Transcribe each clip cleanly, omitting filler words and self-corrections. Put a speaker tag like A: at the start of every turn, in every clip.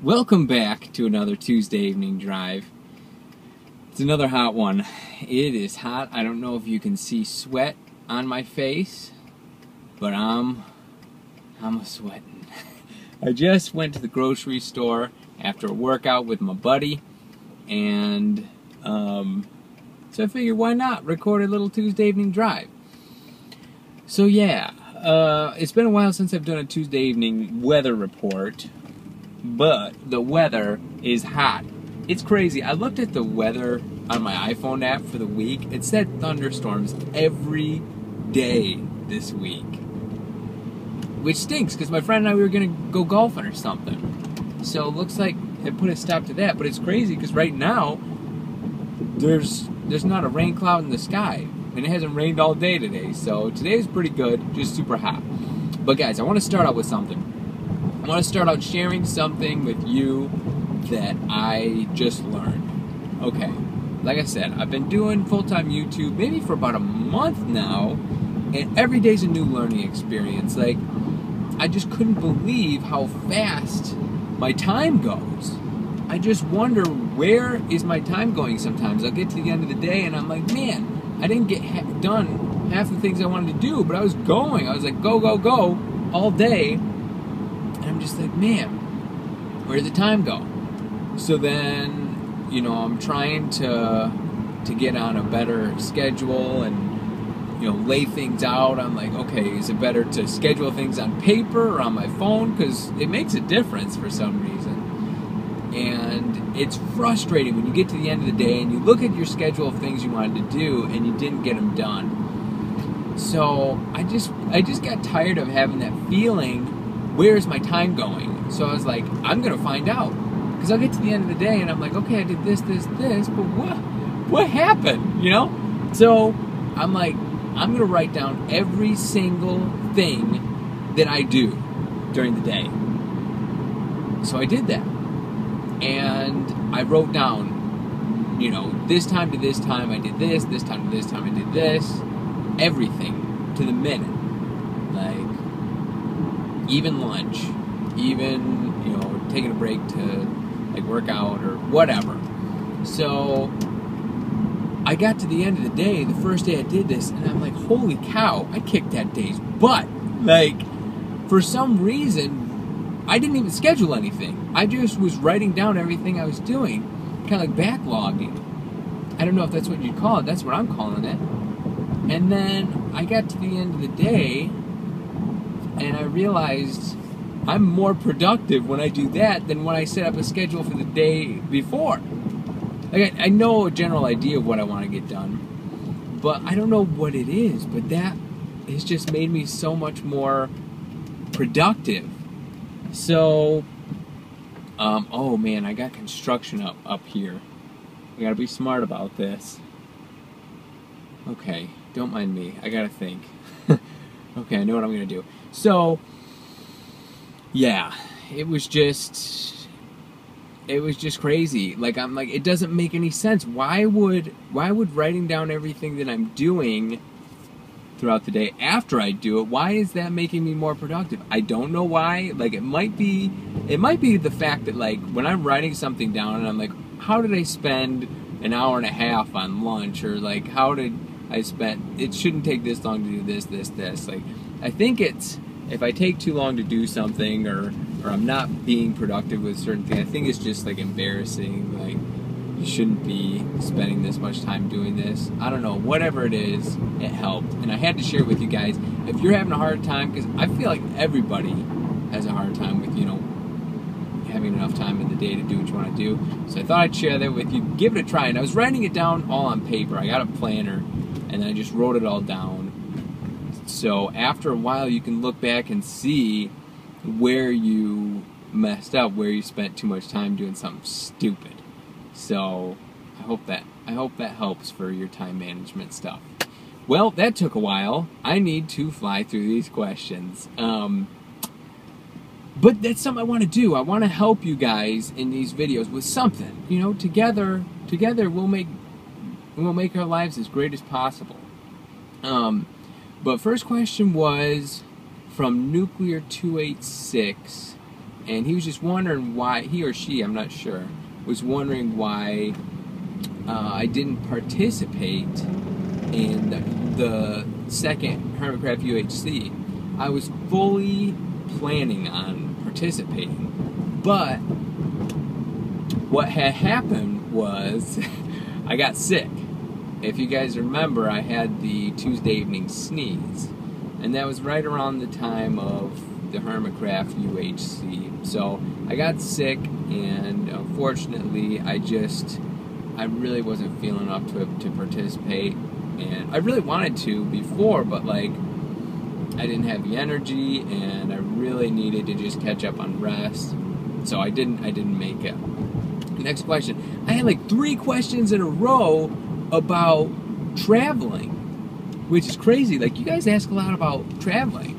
A: Welcome back to another Tuesday evening drive. It's another hot one. It is hot. I don't know if you can see sweat on my face, but I'm sweating. I just went to the grocery store after a workout with my buddy, and so I figured why not record a little Tuesday evening drive. So yeah, it's been a while since I've done a Tuesday evening weather report. But the weather is hot. It's crazy. I looked at the weather on my iPhone app for the week. It said thunderstorms every day this week. Which stinks, because my friend and I, we were going to go golfing or something. So it looks like it put a stop to that. But it's crazy, because right now, there's not a rain cloud in the sky. And it hasn't rained all day today. So today's pretty good, just super hot. But guys, I want to start out with something. I want to start out sharing something with you that I just learned. Okay, like I said, I've been doing full-time YouTube maybe for about a month now, and every day's a new learning experience. Like, I just couldn't believe how fast my time goes. I just wonder, where is my time going sometimes? I'll get to the end of the day and I'm like, man, I didn't get done half the things I wanted to do, but I was going. I was like, go, go, go, all day. I'm just like, man, where did the time go? So then, you know, I'm trying to get on a better schedule and, you know, lay things out. I'm like, okay, is it better to schedule things on paper or on my phone? Because it makes a difference for some reason. And it's frustrating when you get to the end of the day and you look at your schedule of things you wanted to do and you didn't get them done. So I just got tired of having that feeling, where's my time going? So I was like, I'm going to find out. Because I'll get to the end of the day and I'm like, okay, I did this, this, this, but what happened, you know? So I'm like, I'm going to write down every single thing that I do during the day. So I did that. And I wrote down, you know, this time to this time I did this time to this time I did this. Everything to the minute. Like, even lunch, even, you know, taking a break to, like, work out or whatever. So I got to the end of the day, the first day I did this, and I'm like, holy cow, I kicked that day's butt. Like, for some reason, I didn't even schedule anything. I just was writing down everything I was doing, kind of like backlogging. I don't know if that's what you'd call it. That's what I'm calling it. And then I got to the end of the day, and I realized I'm more productive when I do that than when I set up a schedule for the day before. Like, I know a general idea of what I want to get done, but I don't know what it is. But that has just made me so much more productive. So, oh man, I got construction up here. I gotta be smart about this. Okay, don't mind me. I gotta think. Okay, I know what I'm gonna do. So, yeah, it was just crazy. Like, I'm like, it doesn't make any sense. Why would writing down everything that I'm doing throughout the day after I do it, why is that making me more productive? I don't know why. Like, it might be the fact that, like, when I'm writing something down and I'm like, how did I spend an hour and a half on lunch, or like, how did I spend, it shouldn't take this long to do this. Like, I think it's, if I take too long to do something, or I'm not being productive with certain things, I think it's just, like, embarrassing. Like, you shouldn't be spending this much time doing this. I don't know. Whatever it is, it helped. And I had to share it with you guys. If you're having a hard time, because I feel like everybody has a hard time with, you know, having enough time in the day to do what you want to do. So I thought I'd share that with you. Give it a try. And I was writing it down all on paper. I got a planner, and then I just wrote it all down. So after a while, you can look back and see where you messed up, where you spent too much time doing something stupid. So I hope that helps for your time management stuff. Well, that took a while. I need to fly through these questions. But that's something I want to do. I want to help you guys in these videos with something. You know, together we'll make our lives as great as possible. But first question was from Nuclear 286, and he was just wondering why, he or she, I'm not sure, was wondering why I didn't participate in the second Hermitcraft UHC. I was fully planning on participating, but what had happened was I got sick. If you guys remember, I had the Tuesday evening sneeze, and that was right around the time of the Hermitcraft UHC. So I got sick, and unfortunately I really wasn't feeling up to participate, and I really wanted to before, but like I didn't have the energy, and I really needed to just catch up on rest, so I didn't make it. Next question. I had like 3 questions in a row about traveling, which is crazy. Like, you guys ask a lot about traveling.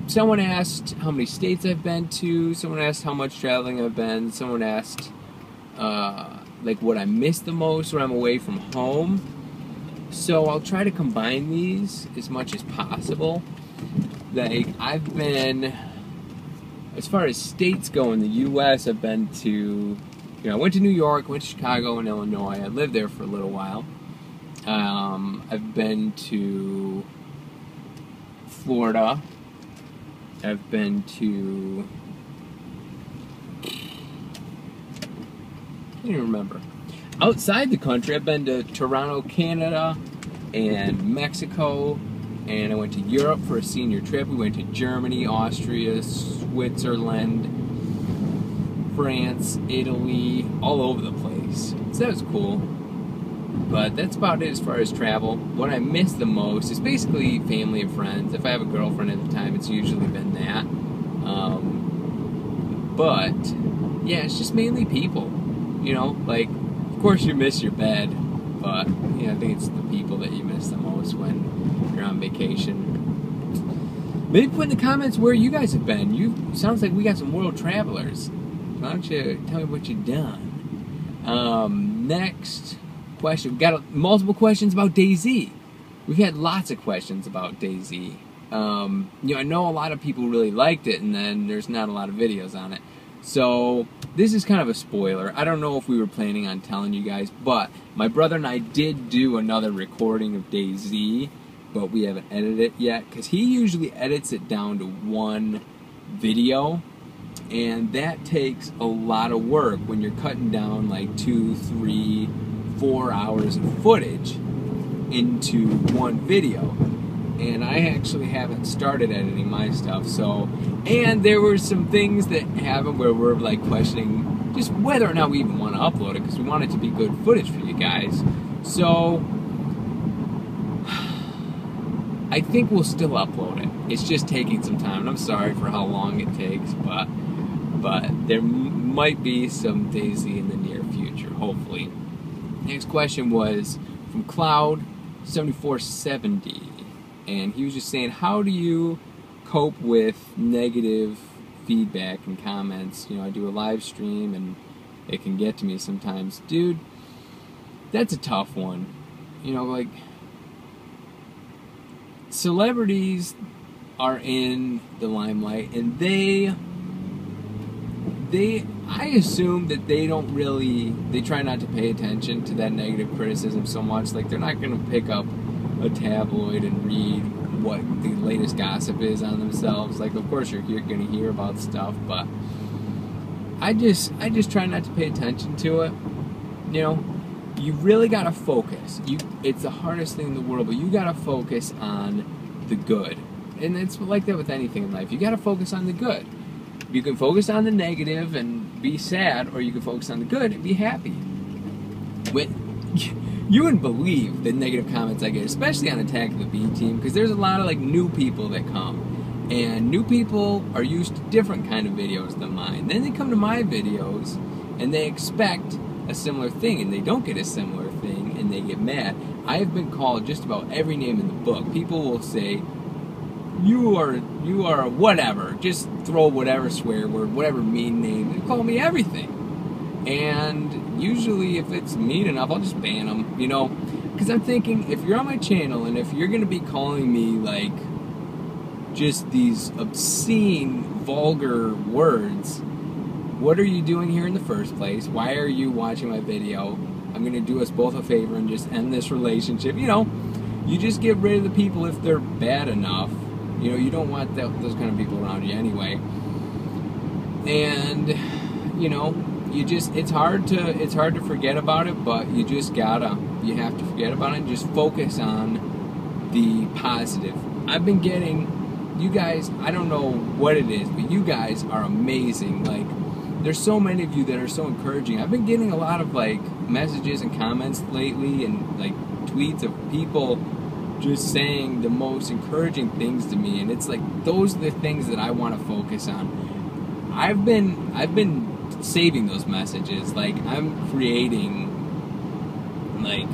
A: Someone asked how many states I've been to. Someone asked how much traveling I've been. Someone asked like what I miss the most when I'm away from home. So I'll try to combine these as much as possible. Like, I've been, as far as states go in the U.S., I've been to, I went to New York, went to Chicago and Illinois. I lived there for a little while. I've been to Florida. I've been to, I can't even remember. Outside the country, I've been to Toronto, Canada, and Mexico, and I went to Europe for a senior trip. We went to Germany, Austria, Switzerland, France, Italy, all over the place. So that was cool. But that's about it as far as travel. What I miss the most is basically family and friends. If I have a girlfriend at the time, it's usually been that. But yeah, it's just mainly people. Like, of course you miss your bed, but I think it's the people that you miss the most when you're on vacation. Maybe put in the comments where you guys have been. Sounds like we got some world travelers. Why don't you tell me what you've done? Next question. We've got multiple questions about DayZ. We've had lots of questions about DayZ. I know a lot of people really liked it, and then there's not a lot of videos on it. So this is kind of a spoiler. I don't know if we were planning on telling you guys, but my brother and I did do another recording of DayZ, but we haven't edited it yet, because he usually edits it down to 1 video, and that takes a lot of work when you're cutting down like 2, 3, 4 hours of footage into 1 video. And I actually haven't started editing my stuff, so, and there were some things that happened where we're like questioning just whether or not we even want to upload it, because we want it to be good footage for you guys. So I think we'll still upload it. It's just taking some time, and I'm sorry for how long it takes, but there might be some DayZ in the near future, hopefully. Next question was from Cloud7470. And he was just saying, how do you cope with negative feedback and comments? I do a live stream and it can get to me sometimes. Dude, that's a tough one. Like, celebrities are in the limelight, and I assume that they try not to pay attention to that negative criticism so much. Like, they're not going to pick up a tabloid and read what the latest gossip is on themselves. Like, of course you're going to hear about stuff, but I just try not to pay attention to it. You really got to focus. It's the hardest thing in the world, but you got to focus on the good. And it's like that with anything in life. You got to focus on the good. You can focus on the negative and be sad, or you can focus on the good and be happy. You wouldn't believe the negative comments I get, especially on Attack of the B Team, because there's a lot of like new people that come, and new people are used to different kind of videos than mine. Then they come to my videos and they expect a similar thing, and they don't get a similar thing, and they get mad. I have been called just about every name in the book. People will say, you are whatever, just throw whatever swear word, whatever mean name, and call me everything. And usually if it's mean enough, I'll just ban them, because I'm thinking, if you're on my channel and if you're going to be calling me like just these obscene, vulgar words. What are you doing here in the first place? Why are you watching my video? I'm going to do us both a favor and just end this relationship. You know, you just get rid of the people if they're bad enough. You know, you don't want those kind of people around you anyway. And, you know, it's hard to forget about it, but you have to forget about it and just focus on the positive. I've been getting, you guys, I don't know what it is, but you guys are amazing. Like, there's so many of you that are so encouraging. I've been getting a lot of, like, messages and comments lately and, like, tweets of people just saying the most encouraging things to me, and it's like, those are the things that I want to focus on. I've been saving those messages. Like, I'm creating, like,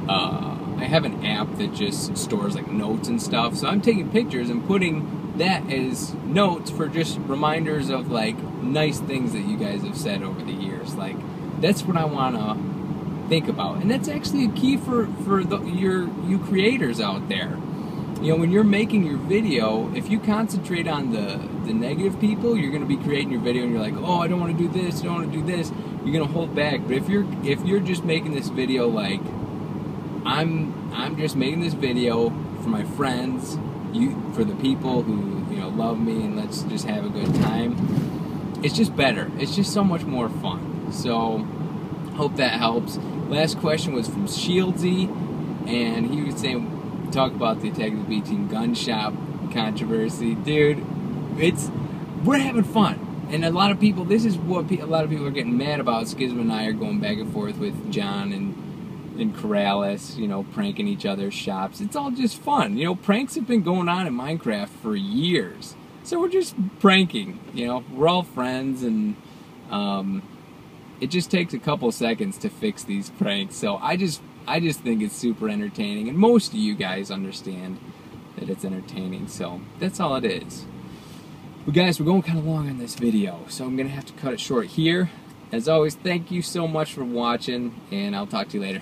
A: I have an app that just stores, like, notes and stuff, so I'm taking pictures and putting that as notes for just reminders of, like, nice things that you guys have said over the years. Like, that's what I want to think about, and that's actually a key for you creators out there. You know, when you're making your video, if you concentrate on the negative people, you're going to be creating your video and you're like, oh, I don't want to do this, I don't want to do this. You're going to hold back. But if you're just making this video like, I'm just making this video for my friends, for the people who, you know, love me, and let's just have a good time. It's just better. It's just so much more fun. So, hope that helps. Last question was from Shieldsy, and he was saying, talk about the Attack of the B Team gun shop controversy. Dude, we're having fun. And a lot of people, this is what a lot of people are getting mad about. Skizma and I are going back and forth with John and Corrales, you know, pranking each other's shops. It's all just fun. You know, pranks have been going on in Minecraft for years. So we're just pranking, you know. We're all friends, and it just takes a couple seconds to fix these pranks. So I just think it's super entertaining, and most of you guys understand that it's entertaining, so that's all it is. But guys, we're going kind of long on this video, so I'm going to have to cut it short here. As always, thank you so much for watching, and I'll talk to you later.